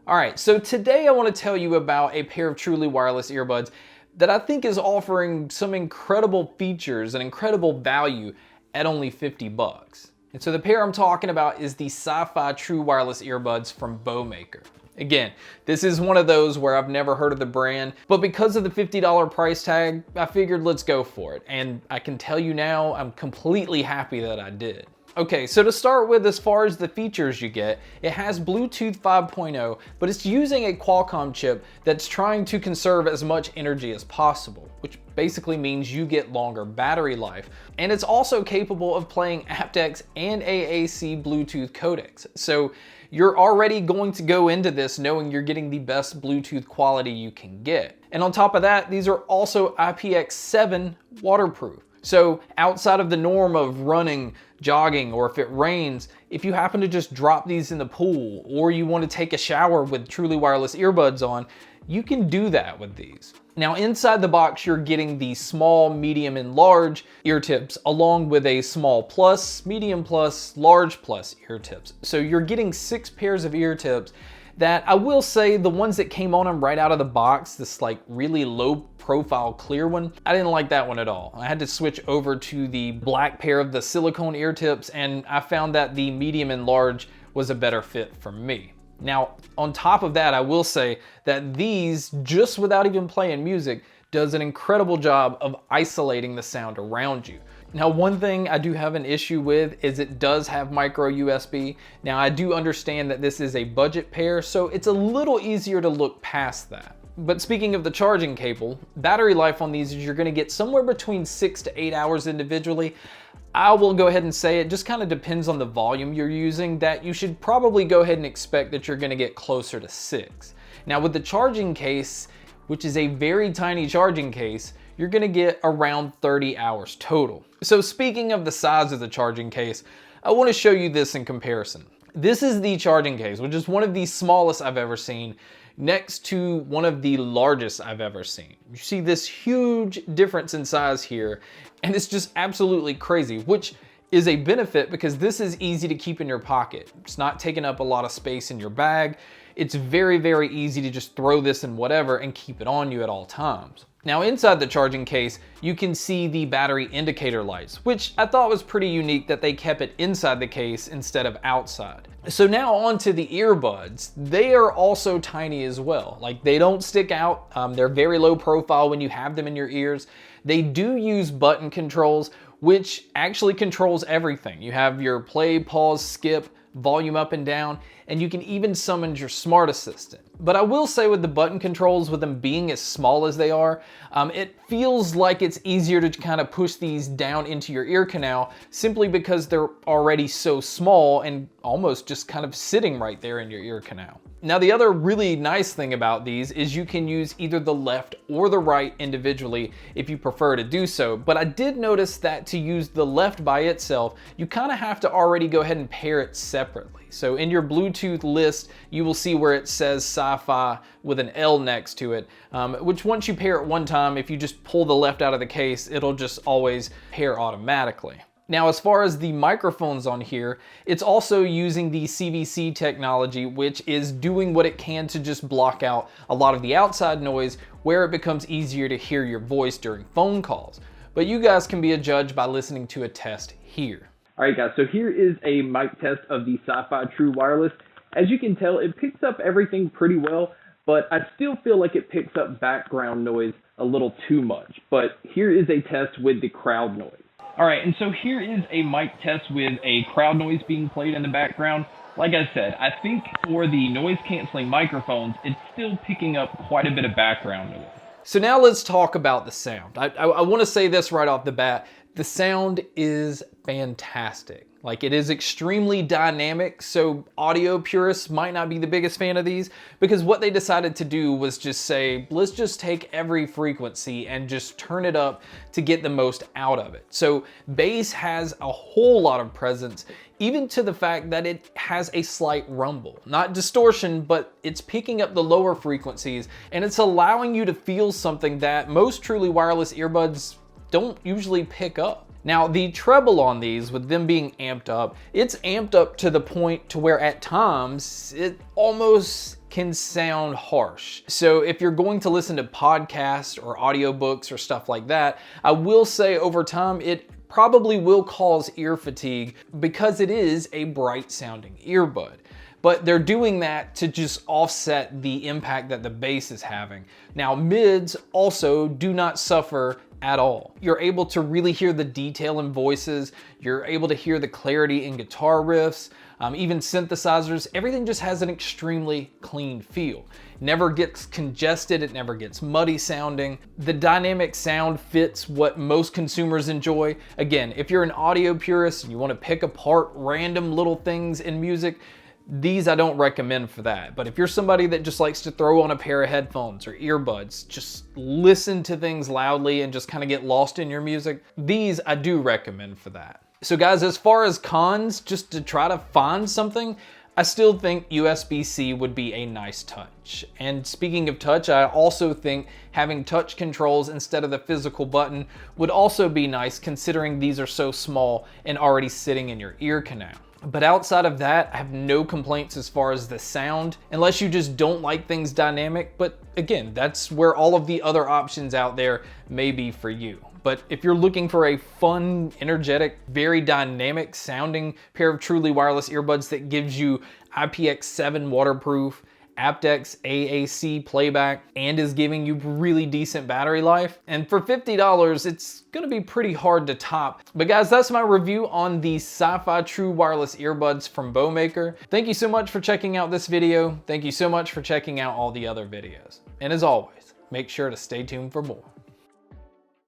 All right, so today I want to tell you about a pair of truly wireless earbuds that I think is offering some incredible features and incredible value at only 50 bucks. And so the pair I'm talking about is the SiFi True Wireless Earbuds from Bomaker. Again, this is one of those where I've never heard of the brand, but because of the $50 price tag, I figured let's go for it. And I can tell you now, I'm completely happy that I did. Okay, so to start with, as far as the features you get, it has Bluetooth 5.0, but it's using a Qualcomm chip that's trying to conserve as much energy as possible, which basically means you get longer battery life. And it's also capable of playing aptX and AAC Bluetooth codecs. So you're already going to go into this knowing you're getting the best Bluetooth quality you can get. And on top of that, these are also IPX7 waterproof. So outside of the norm of running, jogging, or if it rains, if you happen to just drop these in the pool or you want to take a shower with truly wireless earbuds on, you can do that with these. Now inside the box, you're getting the small, medium, and large ear tips along with a small plus, medium plus, large plus ear tips. So you're getting 6 pairs of ear tips that I will say the ones that came on them right out of the box, this like really low profile clear one, I didn't like that one at all. I had to switch over to the black pair of the silicone ear tips, and I found that the medium and large was a better fit for me. Now, on top of that, I will say that these, just without even playing music, does an incredible job of isolating the sound around you. Now, one thing I do have an issue with is it does have micro USB. Now, I do understand that this is a budget pair, so it's a little easier to look past that. But speaking of the charging cable, battery life on these is you're gonna get somewhere between 6 to 8 hours individually. I will go ahead and say it just kind of depends on the volume you're using, that you should probably go ahead and expect that you're gonna get closer to 6. Now with the charging case, which is a very tiny charging case, you're gonna get around 30 hours total. So speaking of the size of the charging case, I wanna show you this in comparison. This is the charging case, which is one of the smallest I've ever seen, next to one of the largest I've ever seen. You see this huge difference in size here, and it's just absolutely crazy, which is a benefit because this is easy to keep in your pocket. It's not taking up a lot of space in your bag. It's very, very easy to just throw this in whatever and keep it on you at all times. Now inside the charging case, you can see the battery indicator lights, which I thought was pretty unique that they kept it inside the case instead of outside. So now onto the earbuds. They are also tiny as well. Like they don't stick out. They're very low profile when you have them in your ears. They do use button controls, which actually controls everything. You have your play, pause, skip, volume up and down, and you can even summon your smart assistant. But I will say with the button controls, with them being as small as they are, it feels like it's easier to kind of push these down into your ear canal simply because they're already so small and almost just kind of sitting right there in your ear canal. Now the other really nice thing about these is you can use either the left or the right individually if you prefer to do so, but I did notice that to use the left by itself, you kind of have to already go ahead and pair it separately. So in your Bluetooth list, you will see where it says SiFi with an L next to it, which once you pair it one time, if you just pull the left out of the case, it'll just always pair automatically. Now, as far as the microphones on here, it's also using the CVC technology, which is doing what it can to just block out a lot of the outside noise where it becomes easier to hear your voice during phone calls. But you guys can be a judge by listening to a test here. All right, guys, so here is a mic test of the SiFi True Wireless. As you can tell, it picks up everything pretty well, but I still feel like it picks up background noise a little too much. But here is a test with the crowd noise. All right, and so here is a mic test with a crowd noise being played in the background. Like I said, I think for the noise canceling microphones, it's still picking up quite a bit of background noise. So now let's talk about the sound. I want to say this right off the bat. The sound is fantastic. Like it is extremely dynamic, so audio purists might not be the biggest fan of these because what they decided to do was just say, let's just take every frequency and just turn it up to get the most out of it. So bass has a whole lot of presence, even to the fact that it has a slight rumble. Not distortion, but it's picking up the lower frequencies and it's allowing you to feel something that most truly wireless earbuds don't usually pick up. Now the treble on these, with them being amped up, it's amped up to the point to where at times it almost can sound harsh. So if you're going to listen to podcasts or audiobooks or stuff like that, I will say over time it probably will cause ear fatigue because it is a bright sounding earbud. But they're doing that to just offset the impact that the bass is having. Now, mids also do not suffer at all. You're able to really hear the detail in voices. You're able to hear the clarity in guitar riffs, even synthesizers. Everything just has an extremely clean feel. Never gets congested, it never gets muddy sounding. The dynamic sound fits what most consumers enjoy. Again, if you're an audio purist and you want to pick apart random little things in music, these I don't recommend for that. But if you're somebody that just likes to throw on a pair of headphones or earbuds, just listen to things loudly and just kind of get lost in your music, these I do recommend for that. So guys, as far as cons, just to try to find something, I still think USB-C would be a nice touch. And speaking of touch, I also think having touch controls instead of the physical button would also be nice, considering these are so small and already sitting in your ear canal. But outside of that, I have no complaints as far as the sound, unless you just don't like things dynamic. But again, that's where all of the other options out there may be for you. But if you're looking for a fun, energetic, very dynamic sounding pair of truly wireless earbuds that gives you IPX7 waterproof, aptX AAC playback, and is giving you really decent battery life, and for $50, it's gonna be pretty hard to top. But guys, that's my review on the SiFi True Wireless Earbuds from Bomaker. Thank you so much for checking out this video. Thank you so much for checking out all the other videos. And as always, make sure to stay tuned for more.